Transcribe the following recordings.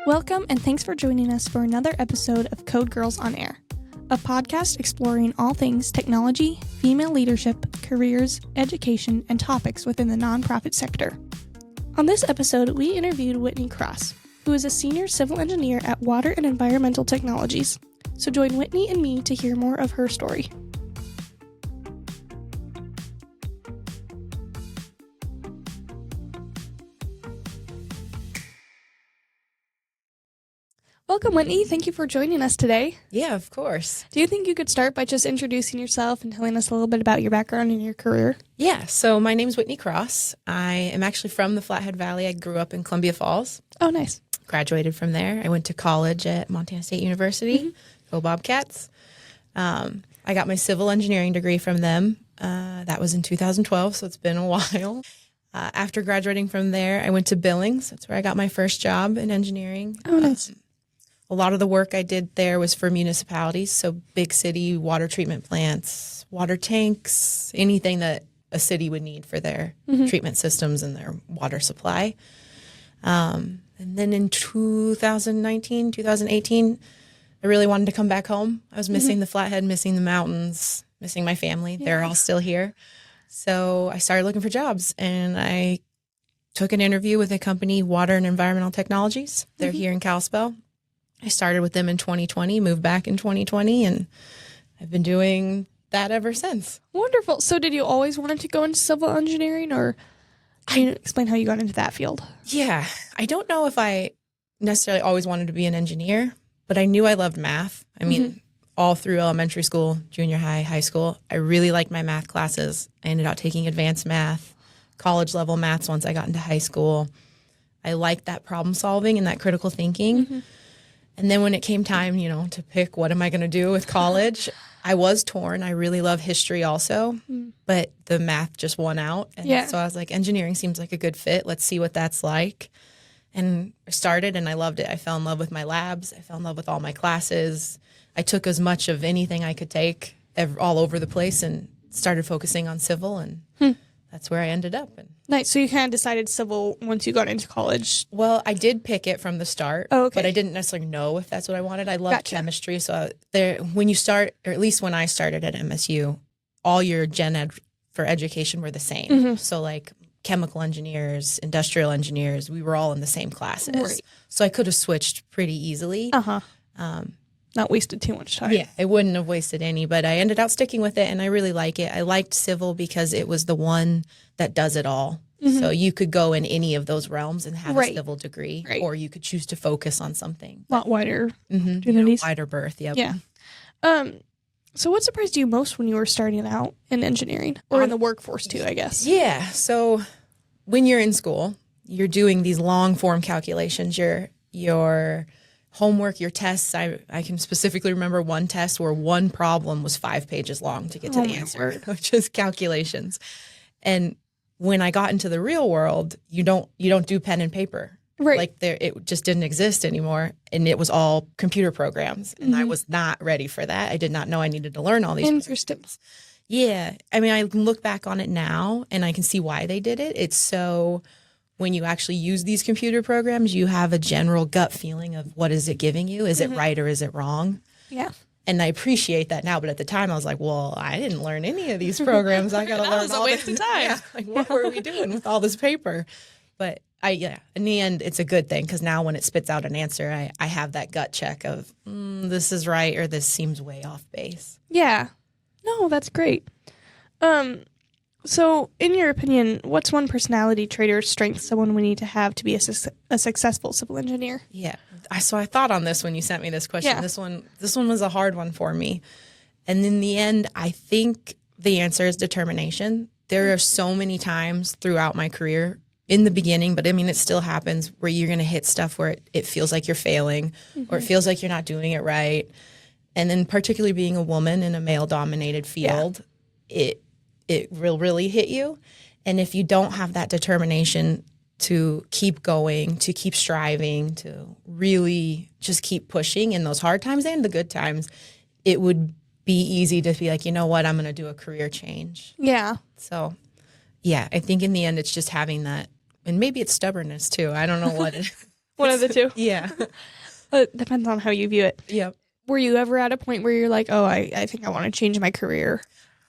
Welcome and thanks for joining us for another episode of Code Girls on Air, a podcast exploring all things technology, female leadership, careers, education, and topics within the nonprofit sector. On this episode, we interviewed Whitney Kross, who is a senior civil engineer at Water and Environmental Technologies. So join Whitney and me to hear more of her story. Welcome, Whitney. Thank you for joining us today. Yeah, of course. Do you think you could start by just introducing yourself and telling us a little bit about your background and your career? Yeah, so my name's Whitney Kross. I am actually from the Flathead Valley. I grew up in Columbia Falls. Oh, nice. Graduated from there. I went to college at Montana State University, Go Bobcats. I got my civil engineering degree from them. That was in 2012, so it's been a while. After graduating from there, I went to Billings. That's where I got my first job in engineering. Oh, nice. A lot of the work I did there was for municipalities, so big city water treatment plants, water tanks, anything that a city would need for their treatment systems and their water supply. And then in 2019, 2018, I really wanted to come back home. I was missing the Flathead, missing the mountains, missing my family. Yeah. They're all still here. So I started looking for jobs, and I took an interview with a company, Water and Environmental Technologies. They're here in Kalispell. I started with them in 2020, moved back in 2020, and I've been doing that ever since. Wonderful. So did you always want to go into civil engineering, or can you explain how you got into that field? Yeah. I don't know if I necessarily always wanted to be an engineer, but I knew I loved math. I mean, all through elementary school, junior high, high school, I really liked my math classes. I ended up taking advanced math, college level maths once I got into high school. I liked that problem solving and that critical thinking. And then when it came time, to pick what am I going to do with college, I was torn. I really love history also, but the math just won out. And so I was like, engineering seems like a good fit. Let's see what that's like. And I started and I loved it. I fell in love with my labs. I fell in love with all my classes. I took as much of anything I could take all over the place and started focusing on civil, and that's where I ended up. Nice. So you kind of decided civil once you got into college? Well, I did pick it from the start, but I didn't necessarily know if that's what I wanted. I loved chemistry. So when you start, or at least when I started at MSU, all your gen ed for education were the same. So like chemical engineers, industrial engineers, we were all in the same classes. Right. So I could have switched pretty easily. Not wasted too much time. Yeah, I wouldn't have wasted any, but I ended up sticking with it, and I really like it. I liked civil because it was the one that does it all. So you could go in any of those realms and have a civil degree, or you could choose to focus on something. A lot wider opportunities. Wider berth, yep. Yeah. So what surprised you most when you were starting out in engineering, or in the workforce too, I guess? Yeah, so when you're in school, you're doing these long form calculations, your homework, your tests. I can specifically remember one test where one problem was 5 pages long to get to the answer, which is calculations. And when I got into the real world, you don't do pen and paper. Right. Like it just didn't exist anymore. And it was all computer programs. And I was not ready for that. I did not know I needed to learn all these programs. Yeah. I mean, I look back on it now and I can see why they did it. It's so when you actually use these computer programs, you have a general gut feeling of what is it giving you? Is it right or is it wrong? Yeah. And I appreciate that now. But at the time, I was like, well, I didn't learn any of these programs. I got to learn all this. That was a waste of time. Yeah, like, what were we doing with all this paper? But in the end, it's a good thing because now when it spits out an answer, I have that gut check of this is right or this seems way off base. Yeah. No, that's great. So, in your opinion, what's one personality trait or strength someone would need to have to be a successful civil engineer? Yeah. So I thought on this when you sent me this question. Yeah. This one was a hard one for me. And in the end, I think the answer is determination. There are so many times throughout my career, in the beginning, but I mean, it still happens, where you're going to hit stuff where it feels like you're failing or it feels like you're not doing it right. And then particularly being a woman in a male-dominated field, it will really hit you. And if you don't have that determination to keep going, to keep striving, to really just keep pushing in those hard times and the good times, it would be easy to be like, you know what, I'm going to do a career change. Yeah. So, yeah, I think in the end it's just having that, and maybe it's stubbornness too. I don't know One of the two. Yeah. It depends on how you view it. Yep. Were you ever at a point where you're like, oh, I think I want to change my career?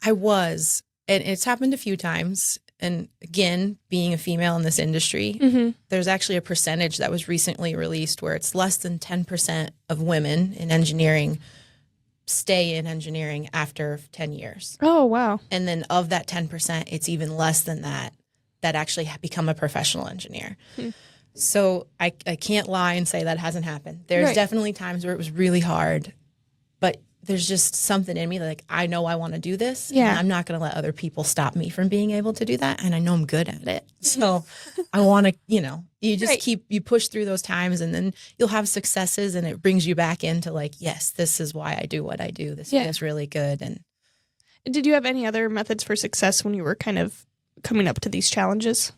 I was, and it's happened a few times. And again, being a female in this industry, there's actually a percentage that was recently released where it's less than 10% of women in engineering stay in engineering after 10 years. Oh, wow. And then of that 10%, it's even less than that actually become a professional engineer. So I can't lie and say that hasn't happened. There's definitely times where it was really hard, but there's just something in me that, like, I know I want to do this. Yeah. And I'm not going to let other people stop me from being able to do that. And I know I'm good at it. So I want to, you just you push through those times, and then you'll have successes, and it brings you back into like, yes, this is why I do what I do. This feels really good. And did you have any other methods for success when you were kind of coming up to these challenges?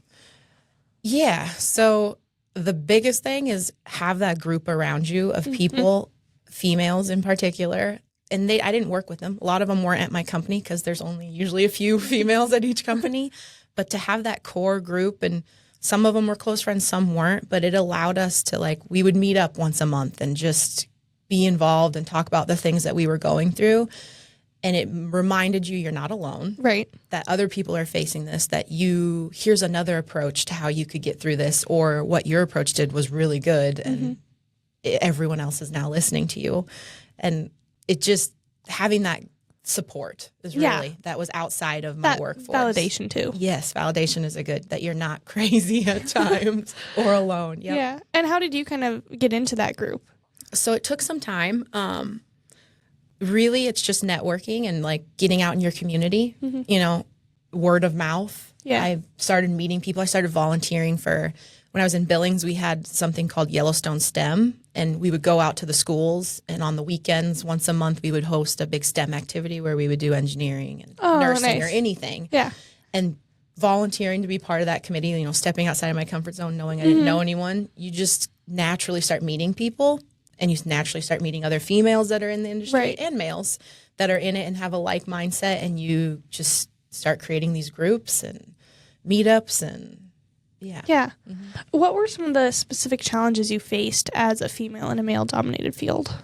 Yeah. So the biggest thing is have that group around you of people, females in particular. And I didn't work with them. A lot of them weren't at my company because there's only usually a few females at each company. But to have that core group, and some of them were close friends, some weren't, but it allowed us to, like, we would meet up once a month and just be involved and talk about the things that we were going through. And it reminded you you're not alone. Right. That other people are facing this, that here's another approach to how you could get through this, or what your approach did was really good. And everyone else is now listening to you. And it just, having that support is really, that was outside of my workforce. Validation too. Yes, validation is that you're not crazy at times or alone. Yep. Yeah. And how did you kind of get into that group? So it took some time. Really, it's just networking and, like, getting out in your community, word of mouth. Yeah. I started meeting people. I started volunteering when I was in Billings, we had something called Yellowstone STEM, and we would go out to the schools, and on the weekends, once a month, we would host a big STEM activity where we would do engineering and nursing or anything. Yeah. And volunteering to be part of that committee, stepping outside of my comfort zone, knowing I didn't know anyone, you just naturally start meeting people, and you naturally start meeting other females that are in the industry and males that are in it and have a like mindset, and you just start creating these groups and meetups and Yeah. What were some of the specific challenges you faced as a female in a male-dominated field?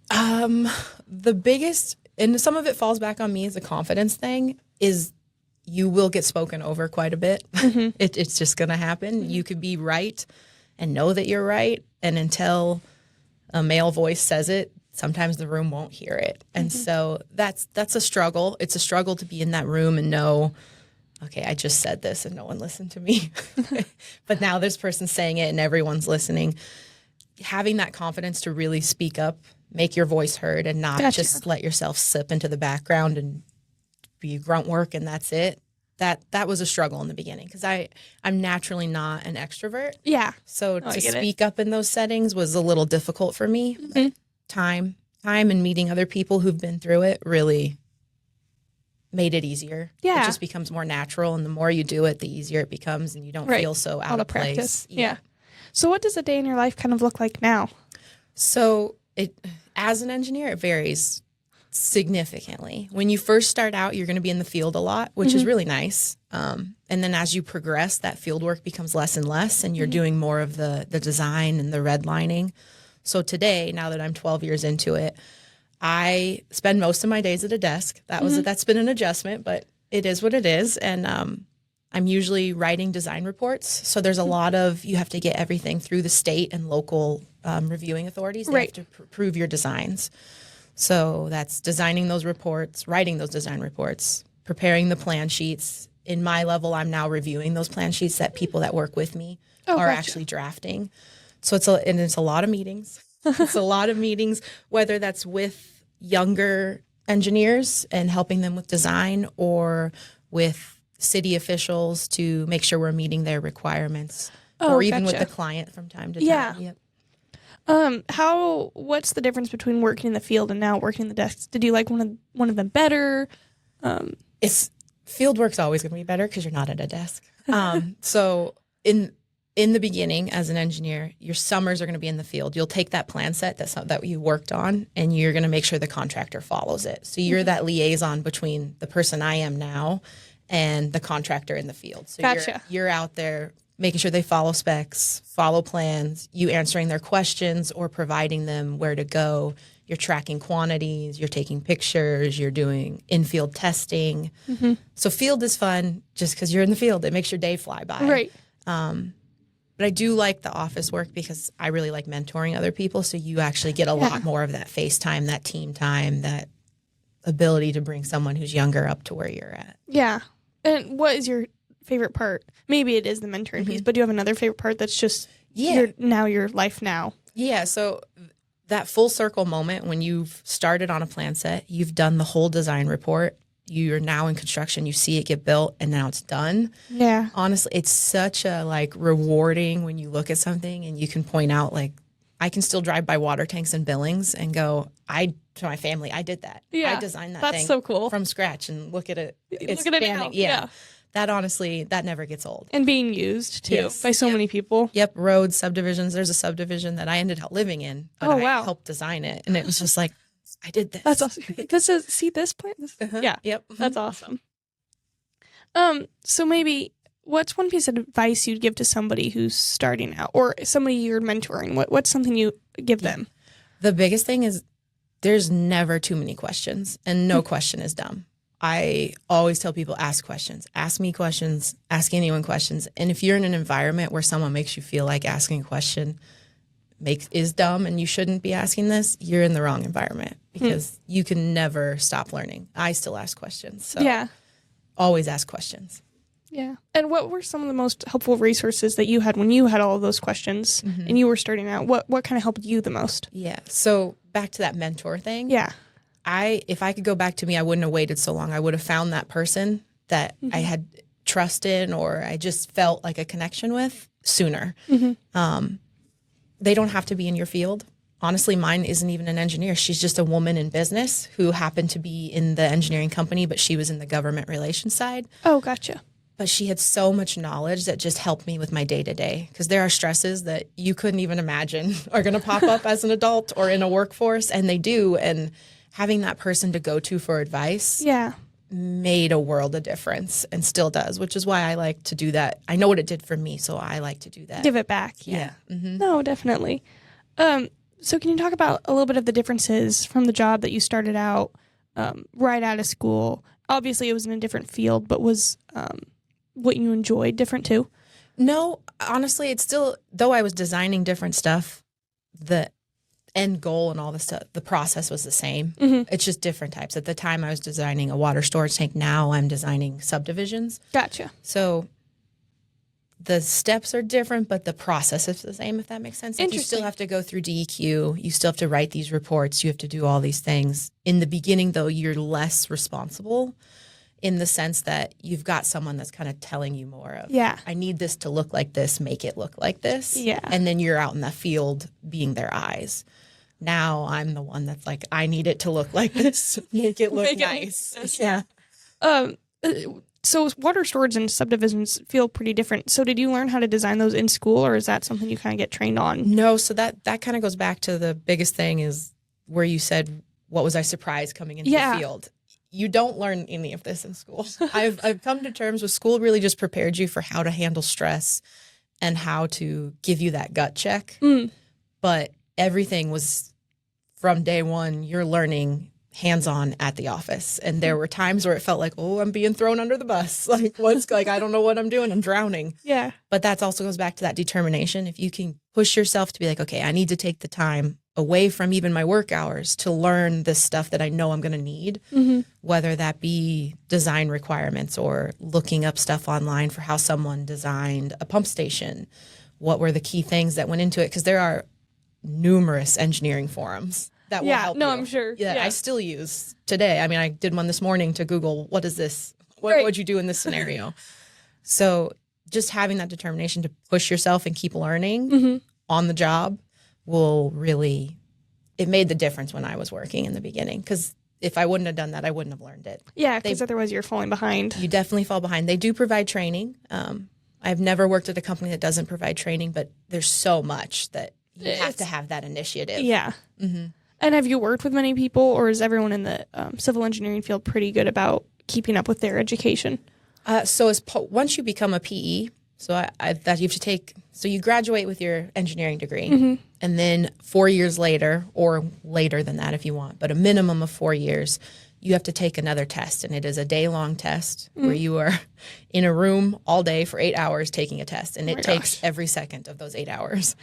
The biggest, and some of it falls back on me as a confidence thing, is you will get spoken over quite a bit. It's just going to happen. You could be right and know that you're right, and until a male voice says it, sometimes the room won't hear it. And so that's a struggle. It's a struggle to be in that room and know, okay, I just said this and no one listened to me. But now this person's saying it and everyone's listening. Having that confidence to really speak up, make your voice heard, and not just let yourself slip into the background and be grunt work and that's it. That was a struggle in the beginning because I'm naturally not an extrovert. Yeah. So to speak up in those settings was a little difficult for me. Time and meeting other people who've been through it really made it easier. Yeah. It just becomes more natural, and the more you do it, the easier it becomes, and you don't feel so out of place. Practice. Yeah. So what does a day in your life kind of look like now? So as an engineer, it varies significantly. When you first start out, you're going to be in the field a lot, which is really nice. And then as you progress, that field work becomes less and less, and you're doing more of the design and the redlining. So today, now that I'm 12 years into it, I spend most of my days at a desk. That's been an adjustment, but it is what it is. And I'm usually writing design reports. So there's a lot of, you have to get everything through the state and local reviewing authorities. They have to prove your designs. So that's designing those reports, writing those design reports, preparing the plan sheets. In my level, I'm now reviewing those plan sheets that people that work with me are actually drafting. So it's a lot of meetings. It's a lot of meetings, whether that's with younger engineers and helping them with design, or with city officials to make sure we're meeting their requirements, or even with the client from time to time. Yeah. What's the difference between working in the field and now working the desks? Did you like one of them better? It's field work's always going to be better because you're not at a desk. So in the beginning, as an engineer, your summers are going to be in the field. You'll take that plan set that you worked on, and you're going to make sure the contractor follows it. So you're that liaison between the person I am now and the contractor in the field. So you're out there making sure they follow specs, follow plans, you answering their questions or providing them where to go. You're tracking quantities, you're taking pictures, you're doing in-field testing. Mm-hmm. So field is fun just because you're in the field. It makes your day fly by. Right. But I do like the office work because I really like mentoring other people. So you actually get a lot more of that face time, that team time, that ability to bring someone who's younger up to where you're at. Yeah. And what is your favorite part? Maybe it is the mentoring piece, but do you have another favorite part that's just your life now? Yeah. So that full circle moment when you've started on a plan set, you've done the whole design report, you're now in construction, you see it get built, and now it's done. Yeah. Honestly, it's such a rewarding when you look at something and you can point out, I can still drive by water tanks in Billings and go, to my family, I did that. Yeah. I designed that That's thing so cool. from scratch and look at it. It's look at it now. standing. Yeah. That honestly, that never gets old. And being used too by so many people. Yep. Roads, subdivisions. There's a subdivision that I ended up living in, but I helped design it. And it was just like, I did this. That's awesome. See this plan? Yeah. Yep. That's awesome. So maybe what's one piece of advice you'd give to somebody who's starting out or somebody you're mentoring? What's something you give them? The biggest thing is there's never too many questions and no question is dumb. I always tell people, ask questions. Ask me questions. Ask anyone questions. And if you're in an environment where someone makes you feel like asking a question is dumb and you shouldn't be asking this, you're in the wrong environment because you can never stop learning. I still ask questions. So always ask questions. Yeah. And what were some of the most helpful resources that you had when you had all of those questions and you were starting out? What kind of helped you the most? Yeah. So back to that mentor thing. Yeah. If I could go back to me, I wouldn't have waited so long. I would have found that person that I had trust in or I just felt like a connection with sooner. They don't have to be in your field. Honestly, mine isn't even an engineer. She's just a woman in business who happened to be in the engineering company, but she was in the government relations side. Oh, gotcha. But she had so much knowledge that just helped me with my day-to-day because there are stresses that you couldn't even imagine are going to pop up as an adult or in a workforce, and they do. And having that person to go to for advice made a world of difference and still does, which is why I like to do that. I know what it did for me, so I like to do that. Give it back. Yeah. No, definitely. So can you talk about a little bit of the differences from the job that you started out right out of school? Obviously, it was in a different field, but was what you enjoyed different too? No, honestly, it's still, though I was designing different stuff, the end goal and all the stuff, the process was the same. It's just different types. At the time, I was designing a water storage tank. Now I'm designing subdivisions. Gotcha. So the steps are different, but the process is the same, if that makes sense. Like you still have to go through DEQ. You still have to write these reports. You have to do all these things. In the beginning, though, you're less responsible in the sense that you've got someone that's kind of telling you more of, I need this to look like this, make it look like this. Yeah. And then you're out in the field being their eyes. Now I'm the one that's like, I need it to look like this, make it look nice. Yeah. So water storage and subdivisions feel pretty different. So did you learn how to design those in school, or is that something you kind of get trained on? No, so that kind of goes back to the biggest thing is where you said, what was I surprised coming into the field? You don't learn any of this in school. I've come to terms with school really just prepared you for how to handle stress and how to give you that gut check. But everything was from day one, you're learning hands-on at the office. And there were times where it felt like, oh, I'm being thrown under the bus. I don't know what I'm doing. I'm drowning. Yeah. But that also goes back to that determination. If you can push yourself to be like, okay, I need to take the time away from even my work hours to learn this stuff that I know I'm going to need, whether that be design requirements or looking up stuff online for how someone designed a pump station. What were the key things that went into it? Because there are numerous engineering forums that will help you. I'm sure. Yeah, I still use today. I mean, I did one this morning to Google, what is this? What would you do in this scenario? So just having that determination to push yourself and keep learning on the job will really, it made the difference when I was working in the beginning. Because if I wouldn't have done that, I wouldn't have learned it. Yeah, because otherwise you're falling behind. You definitely fall behind. They do provide training. I've never worked at a company that doesn't provide training, but there's so much that you have to have that initiative. Yeah. And have you worked with many people, or is everyone in the civil engineering field pretty good about keeping up with their education? So once you become a PE, So that you have to take, so you graduate with your engineering degree, and then 4 years later, or later than that if you want, but a minimum of 4 years, you have to take another test. And it is a day-long test where you are in a room all day for 8 hours taking a test. And it takes every second of those 8 hours.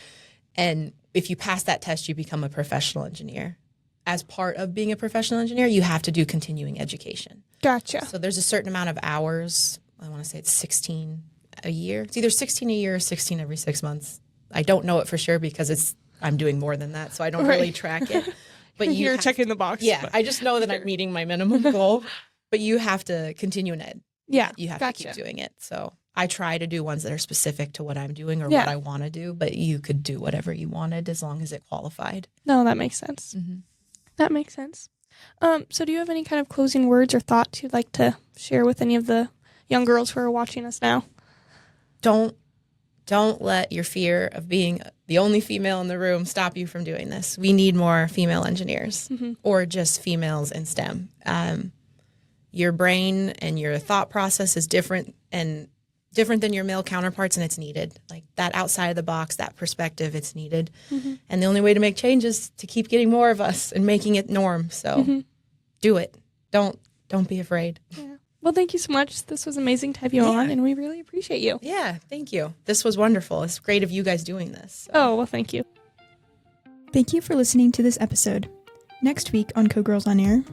And if you pass that test, you become a professional engineer. As part of being a professional engineer, you have to do continuing education. Gotcha. So there's a certain amount of hours. I want to say it's 16 a year. It's either 16 a year or 16 every 6 months. I don't know it for sure because I'm doing more than that, so I don't really track it. But you're checking the box. Yeah, I just know that I'm meeting my minimum goal. But you have to continue in ed. Yeah, you have to keep doing it. So I try to do ones that are specific to what I'm doing or what I want to do. But you could do whatever you wanted as long as it qualified. No, that makes sense. That makes sense. So do you have any kind of closing words or thoughts you'd like to share with any of the young girls who are watching us now? Don't let your fear of being the only female in the room stop you from doing this. We need more female engineers or just females in STEM. Your brain and your thought process is different than your male counterparts, and it's needed. Like that outside of the box, that perspective, it's needed. And the only way to make change is to keep getting more of us and making it norm. So do it. Don't be afraid. Yeah. Well, thank you so much. This was amazing to have you on, and we really appreciate you. Yeah, thank you. This was wonderful. It's great of you guys doing this. So. Oh, well, thank you. Thank you for listening to this episode. Next week on Code Girls on Air.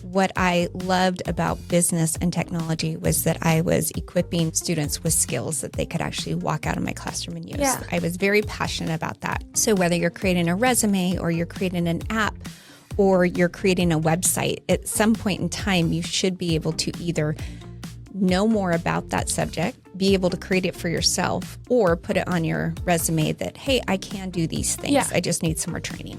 What I loved about business and technology was that I was equipping students with skills that they could actually walk out of my classroom and use. Yeah. I was very passionate about that. So whether you're creating a resume or you're creating an app, or you're creating a website, at some point in time, you should be able to either know more about that subject, be able to create it for yourself, or put it on your resume that, hey, I can do these things. I just need some more training.